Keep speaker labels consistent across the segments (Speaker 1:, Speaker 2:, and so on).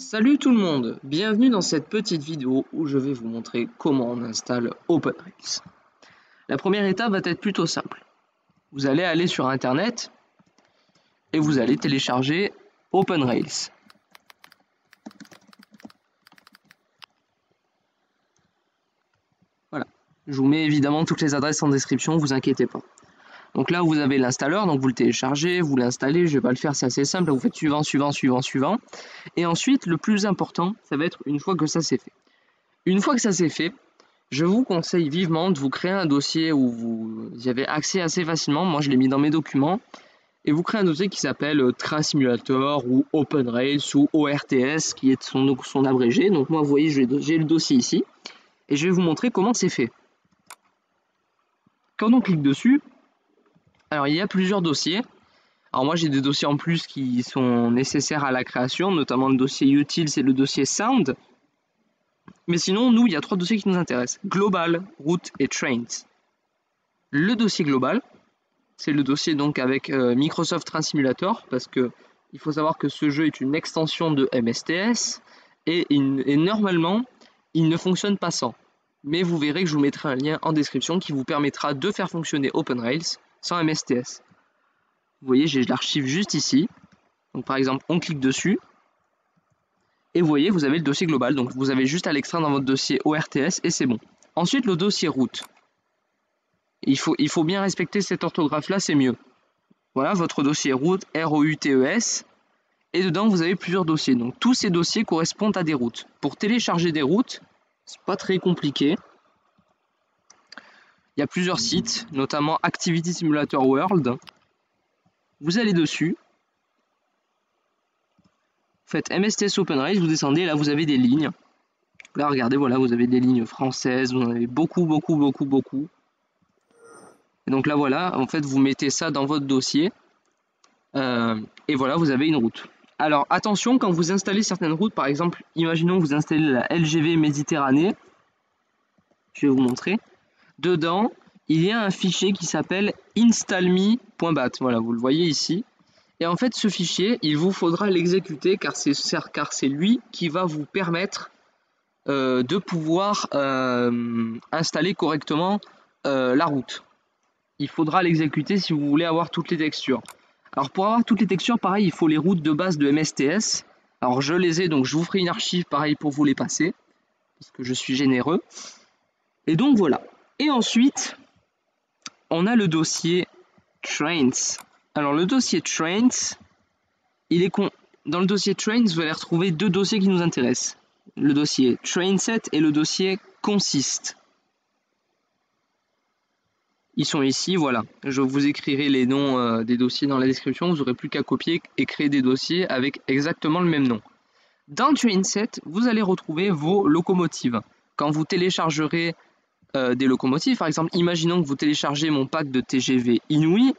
Speaker 1: Salut tout le monde, bienvenue dans cette petite vidéo où je vais vous montrer comment on installe OpenRails. La première étape va être plutôt simple. Vous allez aller sur internet et vous allez télécharger OpenRails. Voilà, je vous mets évidemment toutes les adresses en description, vous inquiétez pas. Donc là vous avez l'installeur, donc vous le téléchargez, vous l'installez, je vais pas le faire, c'est assez simple, vous faites suivant. Et ensuite, le plus important, ça va être une fois que ça c'est fait. Une fois que ça c'est fait, je vous conseille vivement de vous créer un dossier où vous y avez accès assez facilement. Moi je l'ai mis dans mes documents. Et vous créez un dossier qui s'appelle Train Simulator ou OpenRails ou ORTS qui est son abrégé. Donc moi vous voyez j'ai le dossier ici. Et je vais vous montrer comment c'est fait. Quand on clique dessus, alors il y a plusieurs dossiers. Alors moi j'ai des dossiers en plus qui sont nécessaires à la création, notamment le dossier utile, c'est le dossier sound. Mais sinon nous il y a trois dossiers qui nous intéressent, global, route et trains. Le dossier global, c'est le dossier donc avec Microsoft Train Simulator, parce que il faut savoir que ce jeu est une extension de MSTS et normalement il ne fonctionne pas sans. Mais vous verrez que je vous mettrai un lien en description qui vous permettra de faire fonctionner OpenRails sans MSTS. Vous voyez, j'ai l'archive juste ici. Donc par exemple, on clique dessus. Et vous voyez, vous avez le dossier global. Donc vous avez juste à l'extraire dans votre dossier ORTS et c'est bon. Ensuite, le dossier route. Il faut bien respecter cette orthographe-là, c'est mieux. Voilà, votre dossier route, R-O-U-T-E-S. Et dedans, vous avez plusieurs dossiers. Donc tous ces dossiers correspondent à des routes. Pour télécharger des routes, c'est pas très compliqué. Il y a plusieurs sites, notamment Activity Simulator World. Vous allez dessus. Faites MSTS OpenRails, vous descendez, là vous avez des lignes. Là regardez, voilà, vous avez des lignes françaises, vous en avez beaucoup. Et donc là voilà, en fait vous mettez ça dans votre dossier. Et voilà, vous avez une route. Alors attention, quand vous installez certaines routes, par exemple, imaginons que vous installez la LGV Méditerranée. Je vais vous montrer. Dedans, il y a un fichier qui s'appelle installme.bat. Voilà, vous le voyez ici. Et en fait, ce fichier, il vous faudra l'exécuter car c'est lui qui va vous permettre de pouvoir installer correctement la route. Il faudra l'exécuter si vous voulez avoir toutes les textures. Alors pour avoir toutes les textures, pareil, il faut les routes de base de MSTS. Alors je les ai, donc je vous ferai une archive pareil pour vous les passer, parce que je suis généreux. Et donc voilà. Et ensuite, on a le dossier Trains. Alors le dossier Trains, dans le dossier Trains, vous allez retrouver deux dossiers qui nous intéressent. Le dossier Trainset et le dossier Consist. Ils sont ici, voilà. Je vous écrirai les noms des dossiers dans la description. Vous n'aurez plus qu'à copier et créer des dossiers avec exactement le même nom. Dans Trainset, vous allez retrouver vos locomotives. Quand vous téléchargerez des locomotives, par exemple, imaginons que vous téléchargez mon pack de TGV Inouï.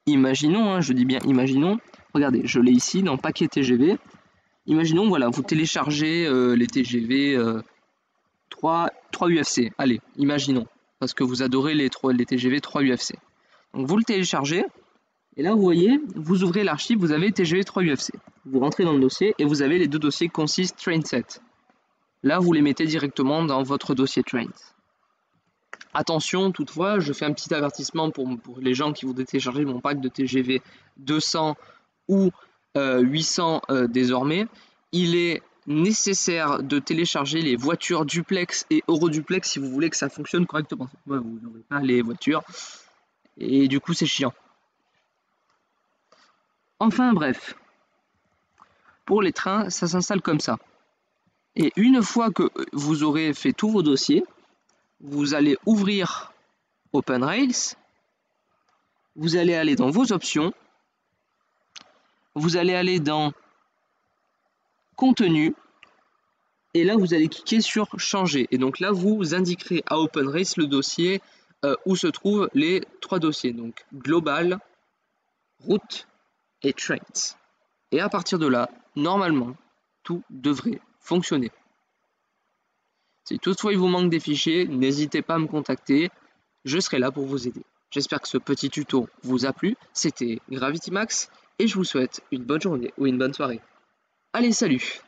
Speaker 1: Imaginons, je dis bien imaginons. Regardez, je l'ai ici dans paquet TGV. Imaginons, voilà, vous téléchargez les TGV 3 UFC. Allez, imaginons. Parce que vous adorez les TGV 3 UFC. Donc vous le téléchargez, et là vous voyez, vous ouvrez l'archive, vous avez TGV 3 UFC. Vous rentrez dans le dossier, et vous avez les deux dossiers Consist Trainset. Là vous les mettez directement dans votre dossier Trains. Attention, toutefois, je fais un petit avertissement pour les gens qui voudraient télécharger mon pack de TGV 200 ou 800 désormais. Il est nécessaire de télécharger les voitures duplex et euroduplex si vous voulez que ça fonctionne correctement. Ouais, vous n'aurez pas les voitures et du coup c'est chiant. Enfin bref, pour les trains, ça s'installe comme ça. Et une fois que vous aurez fait tous vos dossiers, vous allez ouvrir OpenRails, vous allez aller dans vos options, vous allez aller dans contenu, et là vous allez cliquer sur changer, et donc là vous indiquerez à OpenRails le dossier où se trouvent les trois dossiers, donc global, route et trains. Et à partir de là, normalement, tout devrait fonctionner. Si toutefois il vous manque des fichiers, n'hésitez pas à me contacter, je serai là pour vous aider. J'espère que ce petit tuto vous a plu, c'était Gravity Max, et je vous souhaite une bonne journée ou une bonne soirée. Allez, salut!